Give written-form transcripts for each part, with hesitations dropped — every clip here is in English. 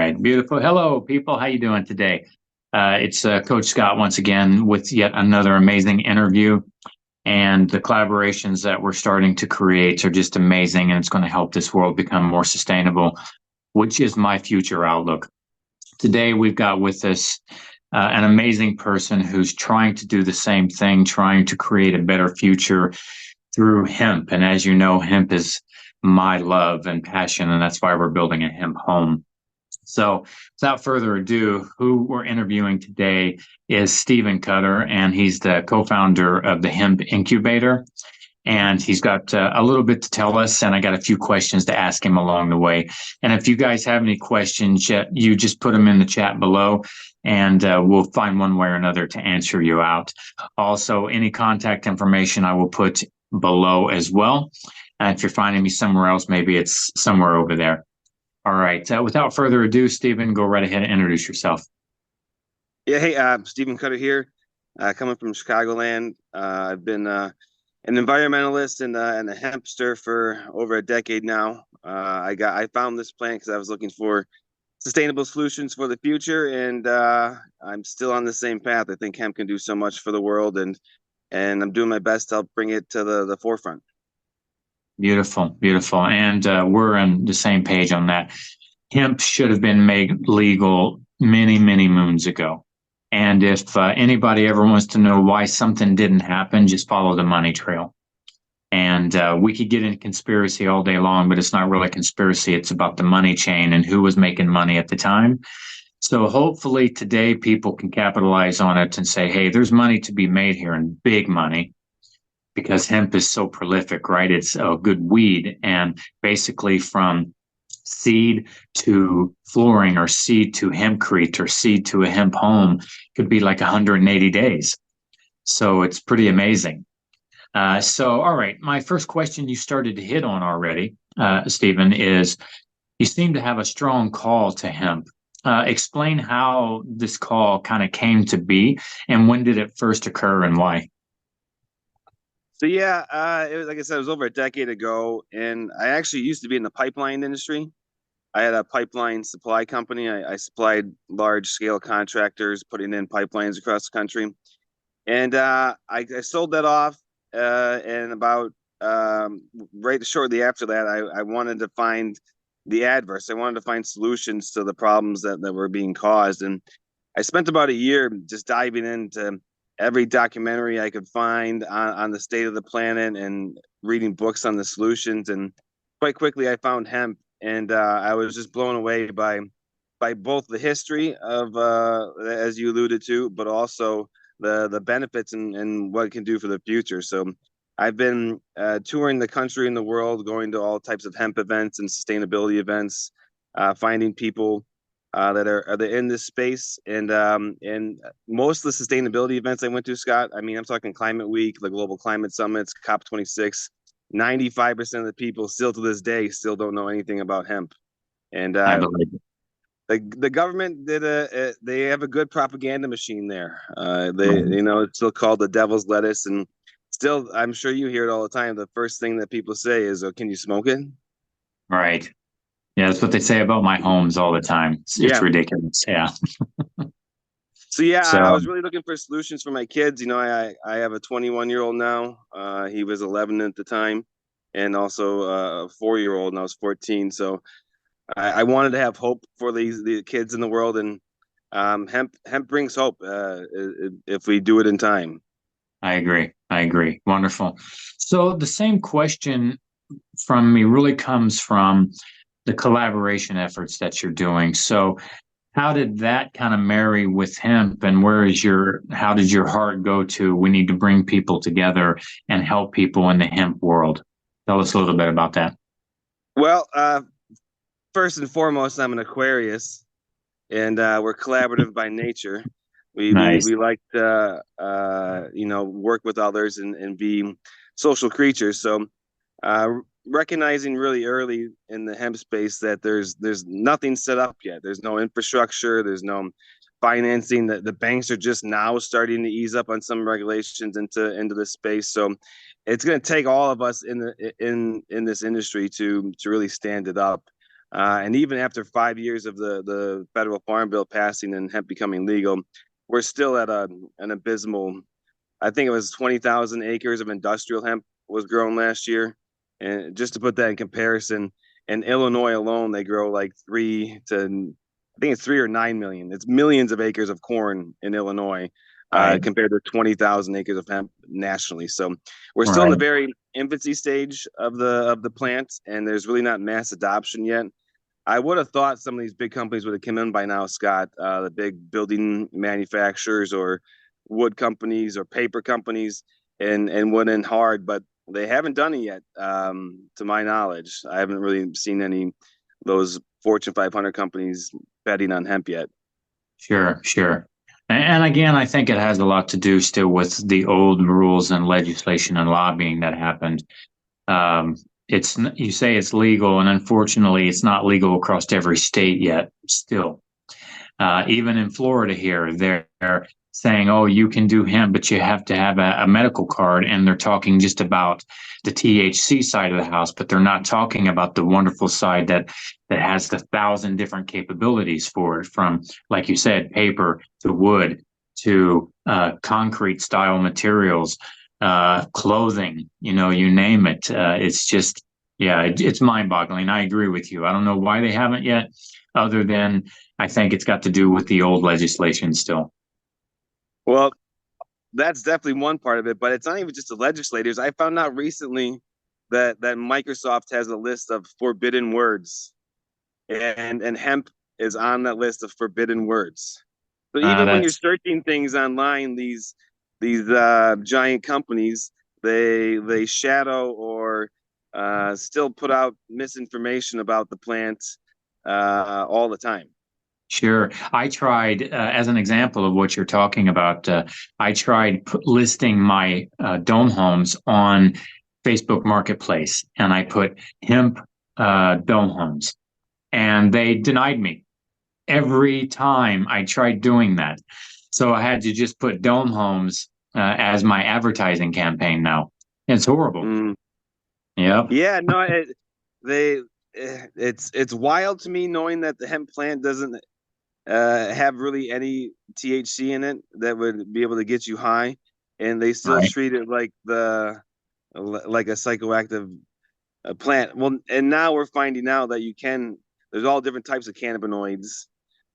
right, beautiful. Hello, people. How you doing today? It's Coach Scott once again with yet another amazing interview. And the collaborations that we're starting to create are just amazing, and it's going to help this world become more sustainable, which is my future outlook. Today, we've got with us an amazing person who's trying to do the same thing, trying to create a better future through hemp. And as you know, hemp is my love and passion, and that's why we're building a hemp home. So, without further ado, who we're interviewing today is Stephen Cutter, and he's the co founder of the Hemp Incubator. And he's got a little bit to tell us, and I got a few questions to ask him along the way. And if you guys have any questions, you just put them in the chat below, and we'll find one way or another to answer you out. Also, any contact information I will put below as well. And if you're finding me somewhere else, maybe it's somewhere over there. All right. Without further ado, Stephen, go right ahead and introduce yourself. Yeah, hey, Stephen Cutter here, coming from Chicagoland. I've been an environmentalist and a hempster for over a decade now. I found this plant because I was looking for sustainable solutions for the future, and I'm still on the same path. I think hemp can do so much for the world, and I'm doing my best to help bring it to the forefront. Beautiful, beautiful. And we're on the same page on that. Hemp should have been made legal many, many moons ago. And if anybody ever wants to know why something didn't happen, just follow the money trail. And we could get into conspiracy all day long, but it's not really conspiracy. It's about the money chain and who was making money at the time. So hopefully today people can capitalize on it and say, hey, there's money to be made here, and big money, because hemp is so prolific, right? It's a good weed. And basically from seed to flooring, or seed to hempcrete, or seed to a hemp home could be like 180 days. So it's pretty amazing. All right, my first question you started to hit on already, Stephen, is you seem to have a strong call to hemp. Explain how this call kind of came to be, and when did it first occur, and why? So yeah, it was, like I said, it was over a decade ago, and I actually used to be in the pipeline industry. I had a pipeline supply company. I supplied large scale contractors putting in pipelines across the country, and I sold that off. And about right shortly after that, I wanted to find the adverse. I wanted to find solutions to the problems that were being caused, and I spent about a year just diving into every documentary I could find on the state of the planet and reading books on the solutions. And quite quickly, I found hemp, and I was just blown away by both the history of, as you alluded to, but also the benefits and what it can do for the future. So I've been touring the country and the world, going to all types of hemp events and sustainability events, finding people that are in this space, and most of the sustainability events I went to, Scott. I mean, I'm talking Climate Week, the Global Climate Summits, COP26. 95% of the people still to this day still don't know anything about hemp, and I believe it. the government they have a good propaganda machine there. They Right. it's still called the devil's lettuce, and still I'm sure you hear it all the time. The first thing that people say is, "Oh, can you smoke it?" Right. Yeah, that's what they say about my homes all the time. It's Yeah. ridiculous. Yeah. So yeah, I So, was really looking for solutions for my kids. I have a 21-year-old now. He was 11 at the time, and also a 4-year-old, and I was 14. So I wanted to have hope for the kids in the world, and hemp brings hope if we do it in time. I agree. I agree. Wonderful. So the same question from me really comes from the collaboration efforts that you're doing. So how did that kind of marry with hemp, and how did your heart go to, we need to bring people together and help people in the hemp world? Tell us a little bit about that. Well, first and foremost, I'm an Aquarius, and we're collaborative by nature. We Nice. like to work with others and be social creatures. So uh, recognizing really early in the hemp space that there's nothing set up yet. There's no infrastructure. There's no financing. That the banks are just now starting to ease up on some regulations into this space. So it's going to take all of us in this industry to really stand it up. And even after 5 years of the federal farm bill passing and hemp becoming legal, we're still at an abysmal. I think it was 20,000 acres of industrial hemp was grown last year. And just to put that in comparison, in Illinois alone, they grow like I think it's 3 or 9 million. It's millions of acres of corn in Illinois, Right. compared to 20,000 acres of hemp nationally. So we're still in the Right. very infancy stage of the plant, and there's really not mass adoption yet. I would have thought some of these big companies would have come in by now, Scott. The big building manufacturers or wood companies or paper companies, and went in hard, but they haven't done it yet. To my knowledge, I haven't really seen any of those Fortune 500 companies betting on hemp yet. Sure, sure. And again, I think it has a lot to do still with the old rules and legislation and lobbying that happened. Um, you say it's legal, and unfortunately, it's not legal across every state yet. Still, even in Florida here, they're saying, "Oh, you can do hemp, but you have to have a medical card." And they're talking just about the THC side of the house, but they're not talking about the wonderful side that has the thousand different capabilities for it, from, like you said, paper to wood to concrete style materials, clothing. You name it. It's just, yeah, it's mind boggling. I agree with you. I don't know why they haven't yet, other than I think it's got to do with the old legislation still. Well, that's definitely one part of it, but it's not even just the legislators. I found out recently that Microsoft has a list of forbidden words, and hemp is on that list of forbidden words. So even when you're That's searching things online, these giant companies, they shadow or still put out misinformation about the plant all the time. Sure. I tried, as an example of what you're talking about, I tried listing my dome homes on Facebook Marketplace, and I put hemp dome homes, and they denied me every time I tried doing that. So I had to just put dome homes as my advertising campaign now. It's horrible. Mm. Yep. Yeah, no, they it's wild to me knowing that the hemp plant doesn't have really any THC in it that would be able to get you high, and they still Right. treat it like a psychoactive plant. Well, and now we're finding out that you can. There's all different types of cannabinoids,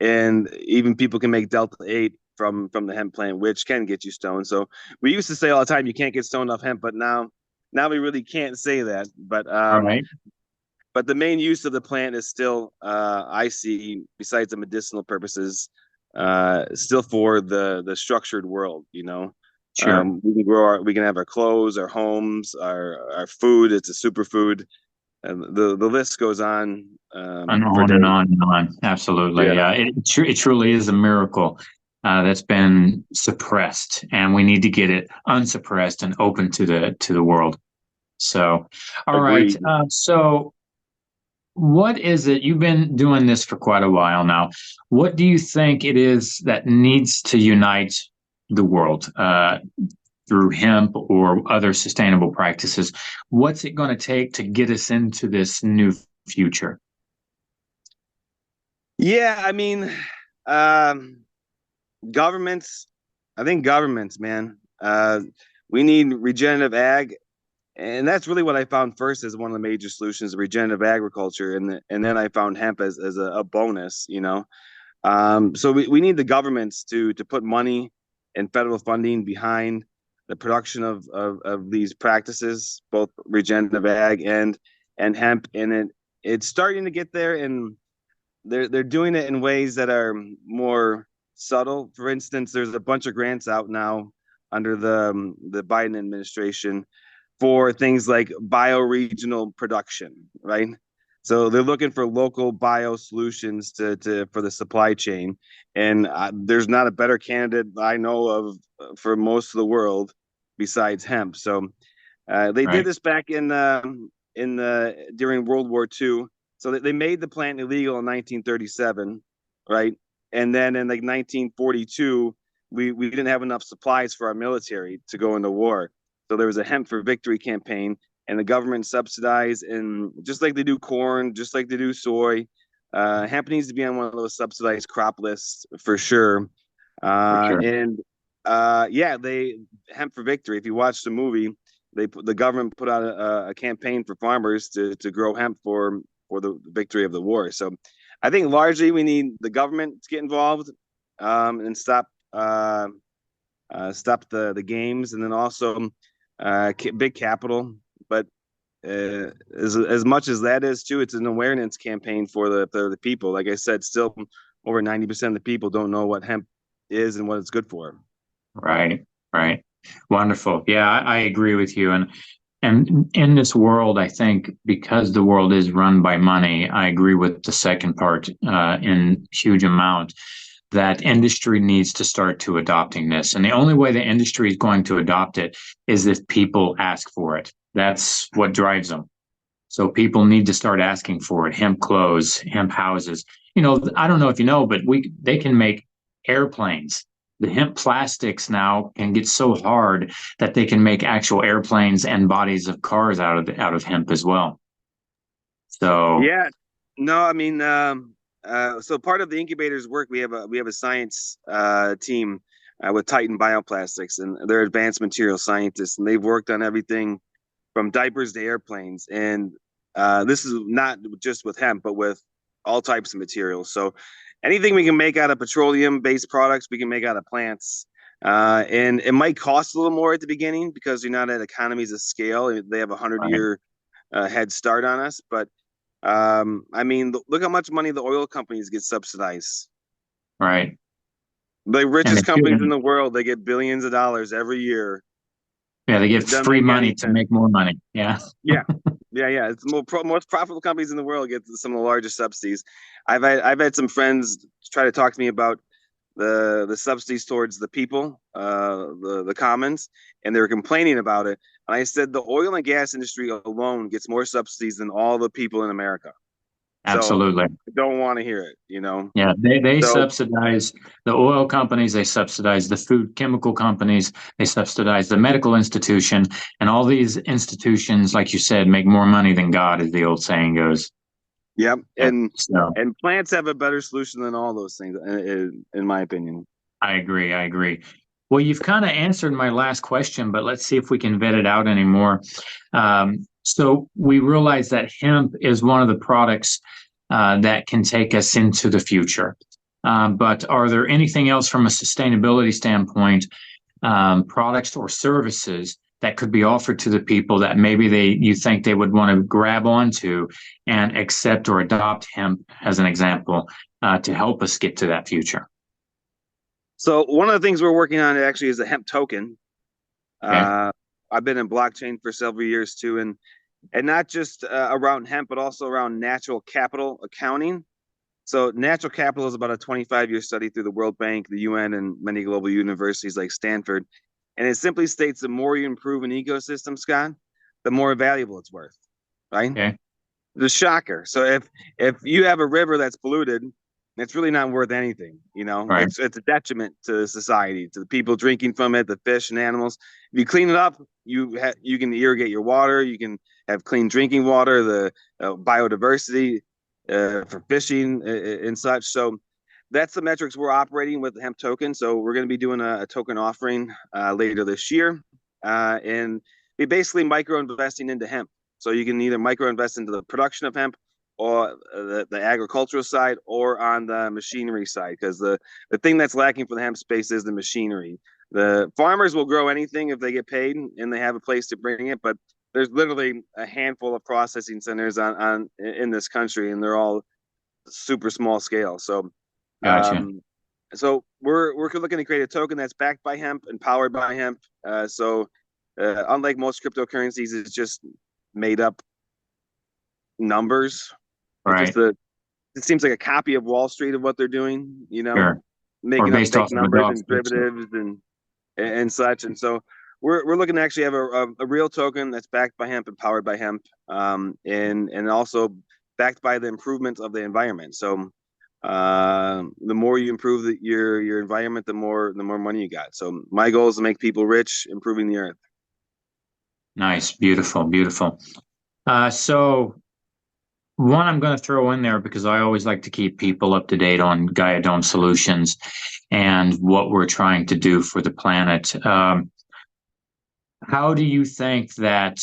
and even people can make delta 8 from the hemp plant, which can get you stoned. So we used to say all the time you can't get stoned off hemp, but now we really can't say that. Right. But the main use of the plant is still, I see, besides the medicinal purposes, still for the structured world. Sure. We can have our clothes, our homes, our food. It's a superfood, and the list goes on, And for on and days. on and on. Absolutely. Yeah, Yeah. It truly is a miracle that's been suppressed, and we need to get it unsuppressed and open to the world. So, all right. agreed. So, what is it? You've been doing this for quite a while now. What do you think it is that needs to unite the world through hemp or other sustainable practices? What's it going to take to get us into this new future? Yeah, I mean, um, governments. I think governments, man. We need regenerative ag, and that's really what I found first as one of the major solutions: regenerative agriculture, and then I found hemp as a bonus. So we need the governments to put money and federal funding behind the production of these practices, both regenerative ag and hemp, and it's starting to get there, and they're doing it in ways that are more subtle. For instance, there's a bunch of grants out now under the Biden administration for things like bioregional production, right? So they're looking for local bio solutions to for the supply chain, and there's not a better candidate I know of for most of the world besides hemp. So they did Right. this back in the during World War II. So they made the plant illegal in 1937, right? And then in like 1942, we didn't have enough supplies for our military to go into war. So there was a Hemp for Victory campaign, and the government subsidize, and just like they do corn, just like they do soy, hemp needs to be on one of those subsidized crop lists for sure. For sure. And yeah, they Hemp for Victory. If you watch the movie, the government put out a campaign for farmers to grow hemp for the victory of the war. So I think largely we need the government to get involved, and stop the games, and then also big capital. But as much as that is too, it's an awareness campaign for the people. Like I said, still over 90% of the people don't know what hemp is and what it's good for. Right, right. Wonderful. Yeah, I agree with you. And in this world, I think because the world is run by money, I agree with the second part in huge amount that industry needs to start to adopting this. And the only way the industry is going to adopt it is if people ask for it. That's what drives them. So people need to start asking for it. Hemp clothes, hemp houses. You know, I don't know if you know, but they can make airplanes. The hemp plastics now can get so hard that they can make actual airplanes and bodies of cars out of hemp as well. So Yeah, no, I mean, so part of the incubator's work, we have a science team with Titan Bioplastics, and they're advanced material scientists, and they've worked on everything from diapers to airplanes. And this is not just with hemp, but with all types of materials. So anything we can make out of petroleum-based products, we can make out of plants. And it might cost a little more at the beginning because you're not at economies of scale. They have a 100-year head start on us, but I mean, look how much money the oil companies get subsidized. right. The And they richest companies in shouldn't. the world, they get billions of dollars every year. Yeah, they get It doesn't free make money any to sense. make more money. Yeah. Yeah, yeah. It's the most profitable companies in the world get some of the largest subsidies. I've had some friends try to talk to me about the subsidies towards the people, the commons, and they were complaining about it. And I said the oil and gas industry alone gets more subsidies than all the people in America. So Absolutely. I don't want to hear it. Yeah, they So subsidize the oil companies, they subsidize the food chemical companies, they subsidize the medical institution, and all these institutions, like you said, make more money than God, as the old saying goes. yeah, Yeah. and So and plants have a better solution than all those things, in my opinion. I agree. I agree. Well, you've kind of answered my last question, but let's see if we can vet it out anymore. So we realize that hemp is one of the products that can take us into the future. But are there anything else from a sustainability standpoint, products or services that could be offered to the people that maybe you think they would want to grab onto and accept or adopt hemp as an example to help us get to that future? So one of the things we're working on actually is a hemp token. Okay. Uh, I've been in blockchain for several years too, and not just around hemp, but also around natural capital accounting. So natural capital is about a 25-year study through the World Bank, the UN, and many global universities like Stanford. And it simply states the more you improve an ecosystem, Scott, the more valuable it's worth, right? Okay. The shocker. So if you have a river that's polluted, it's really not worth anything. Right. It's a detriment to society, to the people drinking from it, the fish and animals. If you clean it up, you can irrigate your water. You can have clean drinking water, the biodiversity for fishing and such. So that's the metrics we're operating with the hemp token. So we're going to be doing a token offering later this year, and we basically micro investing into hemp. So you can either micro invest into the production of hemp or the agricultural side or on the machinery side, because the thing that's lacking for the hemp space is the machinery. The farmers will grow anything if they get paid and they have a place to bring it, but there's literally a handful of processing centers on in this country, and they're all super small scale. So Gotcha. um, we're looking to create a token that's backed by hemp and powered by hemp. Unlike most cryptocurrencies, it's just made up numbers. It's just Right. it seems like a copy of Wall Street of what they're doing, Sure. Or making up based fake off of a numbers dog's and picture. derivatives and such. And so we're looking to actually have a real token that's backed by hemp and powered by hemp, and also backed by the improvements of the environment. So the more you improve your environment, the more money you got. So my goal is to make people rich, improving the earth. Nice, beautiful, beautiful. So one I'm going to throw in there because I always like to keep people up to date on Gaia Dome Solutions and what we're trying to do for the planet. How do you think that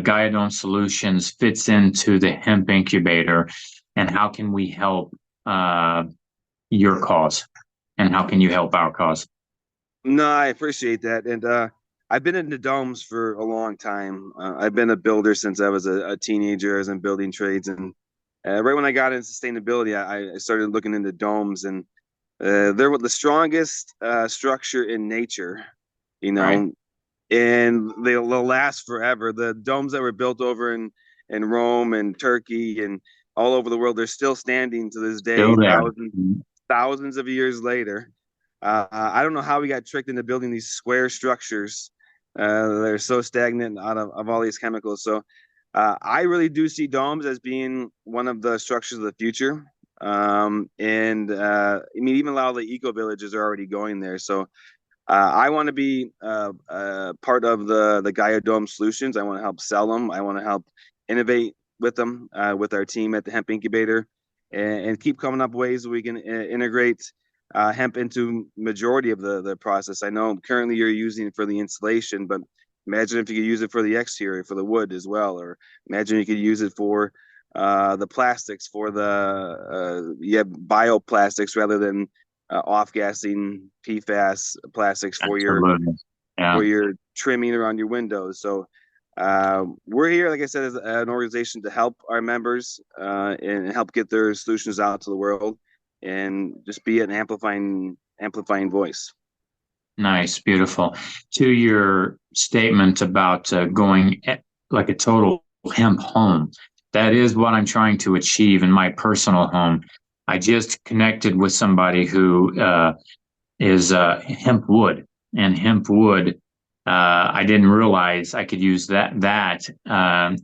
Gaia Dome Solutions fits into the hemp incubator, and how can we help uh, your cause, and how can you help our cause? No, I appreciate that. And I've been into domes for a long time. I've been a builder since I was a teenager. I was in building trades. And right when I got into sustainability, I started looking into domes. And they're the strongest structure in nature, you Right, know, and they'll last forever. The domes that were built over in Rome and Turkey and all over the world, they're still standing to this still day, there. thousands of years later. I don't know how we got tricked into building these square structures. They're so stagnant out of all these chemicals. So I really do see domes as being one of the structures of the future. And I mean, even a lot of the eco villages are already going there. So I want to be part of the Gaia Dome solutions. I want to help sell them. I want to help innovate with them with our team at the Hemp Incubator, and keep coming up ways we can integrate hemp into majority of the process. I know currently you're using it for the insulation, but imagine if you could use it for the exterior, for the wood as well, or imagine you could use it for the plastics, for the bioplastics rather than off-gassing PFAS plastics Absolutely. for Yeah. your trimming around your windows. So we're here, like I said, as an organization to help our members and help get their solutions out to the world, and just be an amplifying voice. Nice, beautiful. To your statement about going like a total hemp home, that is what I'm trying to achieve in my personal home. I just connected with somebody who is hemp wood, and hemp wood. I didn't realize I could use that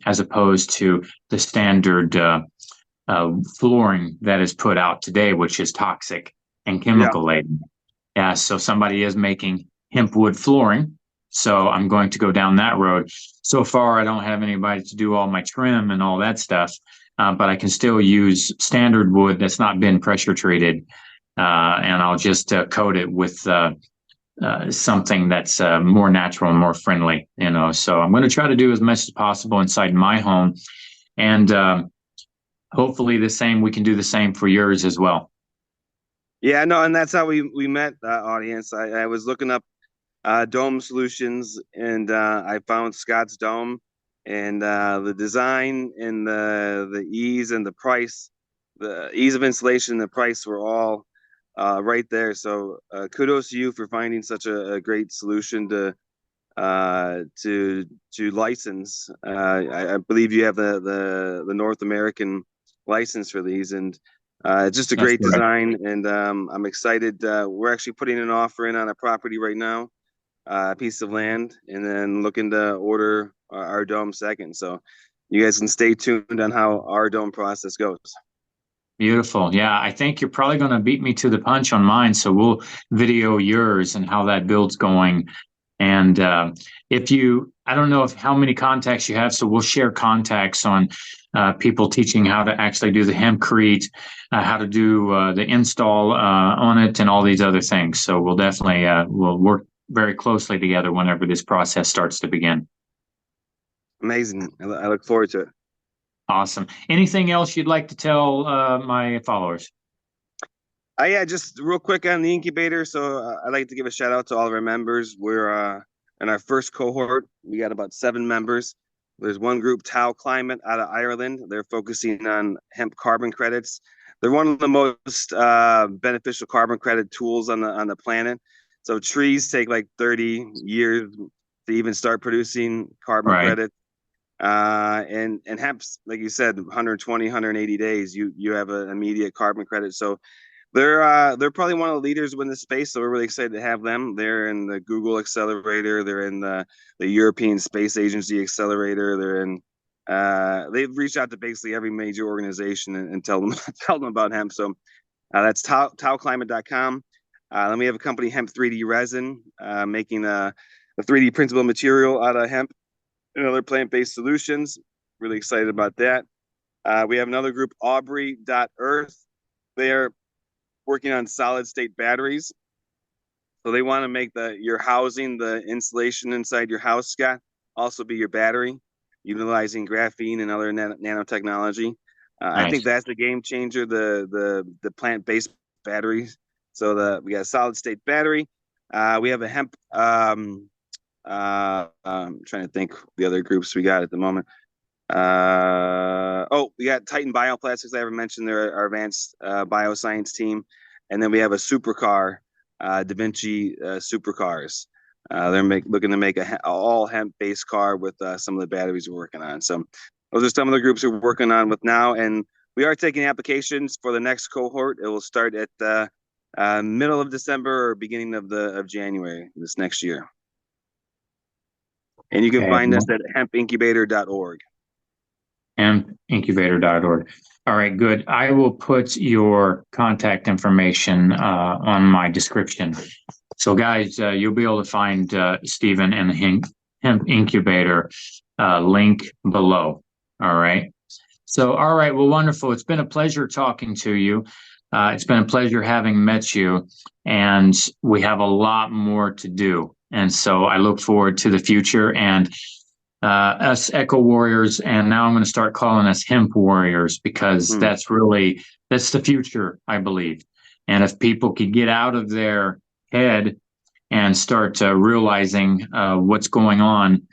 as opposed to the standard flooring that is put out today, which is toxic and Yeah. chemical laden. Yeah, so somebody is making hemp wood flooring. So I'm going to go down that road. So far, I don't have anybody to do all my trim and all that stuff, but I can still use standard wood that's not been pressure treated, and I'll just coat it with something that's more natural and more friendly. So I'm going to try to do as much as possible inside my home, and hopefully, the same. We can do the same for yours as well. Yeah, no, and that's how we met, audience. I was looking up dome solutions, and I found Scott's Dome, and the design and the ease and the price, the ease of installation, and the price were all right there. So kudos to you for finding such a great solution to license. I believe you have the North American license for these, and it's just a That's great correct. design. And I'm excited. We're actually putting an offer in on a property right now, a piece of land, and then looking to order our dome second. So you guys can stay tuned on how our dome process goes. Beautiful. Yeah, I think you're probably going to beat me to the punch on mine. So we'll video yours and how that build's going. And if you, I don't know if how many contacts you have, so we'll share contacts on people teaching how to actually do the hempcrete, how to do the install on it, and all these other things. So we'll definitely we'll work very closely together whenever this process starts to begin. Amazing. I look forward to it. Awesome. Anything else you'd like to tell my followers? Yeah, just real quick on the incubator. So I'd like to give a shout out to all of our members. We're in our first cohort. We got about 7 members. There's one group, Tau Climate, out of Ireland. They're focusing on hemp carbon credits. They're one of the most beneficial carbon credit tools on the planet. So trees take like 30 years to even start producing carbon Right. credit. And hemp's, like you said, 120, 180 days, you have an immediate carbon credit. So they're probably one of the leaders in this space, so we're really excited to have them. They're in the Google Accelerator. They're in the European Space Agency Accelerator. They're in. They've reached out to basically every major organization and tell them tell them about hemp. So that's tauclimate.com. Then we have a company, Hemp 3D Resin, making a 3D printable material out of hemp. and other plant-based solutions. Really excited about that. We have another group, Aubrey.Earth. They are working on solid state batteries. So they want to make your housing, the insulation inside your house, Scott, also be your battery, utilizing graphene and other nanotechnology. I think Nice. that's the game changer, the plant-based batteries. So we got a solid state battery. We have a hemp. I'm trying to think the other groups we got at the moment. We got Titan Bioplastics. I ever mentioned our advanced bioscience team, and then we have a supercar, Da Vinci supercars. They're looking to make a all hemp based car with some of the batteries we're working on. So those are some of the groups we're working on with now, and we are taking applications for the next cohort. It will start at middle of December or beginning of January this next year. And you can Okay. find us at hempincubator.org. Hempincubator.org. All right, good. I will put your contact information on my description. So, guys, you'll be able to find Stephen and the Hemp Incubator link below. All right. So, all right. Well, wonderful. It's been a pleasure talking to you. It's been a pleasure having met you. And we have a lot more to do. And so I look forward to the future and us Echo Warriors. And now I'm going to start calling us Hemp Warriors because that's the future, I believe. And if people could get out of their head and start realizing what's going on,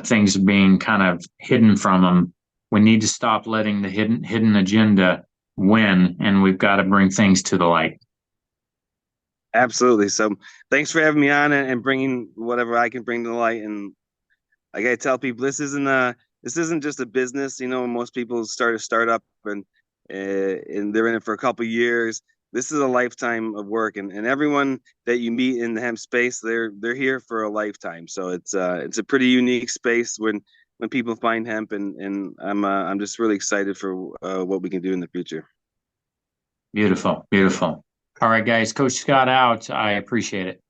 things being kind of hidden from them, we need to stop letting the hidden agenda win, and we've got to bring things to the light. Absolutely. So thanks for having me on and bringing whatever I can bring to the light. And like I tell people, this isn't just a business. You know, most people start a startup and they're in it for a couple of years. This is a lifetime of work, and everyone that you meet in the hemp space, they're here for a lifetime. So it's a pretty unique space when people find hemp, and I'm just really excited for what we can do in the future. Beautiful, beautiful. All right, guys. Coach Scott out. I appreciate it.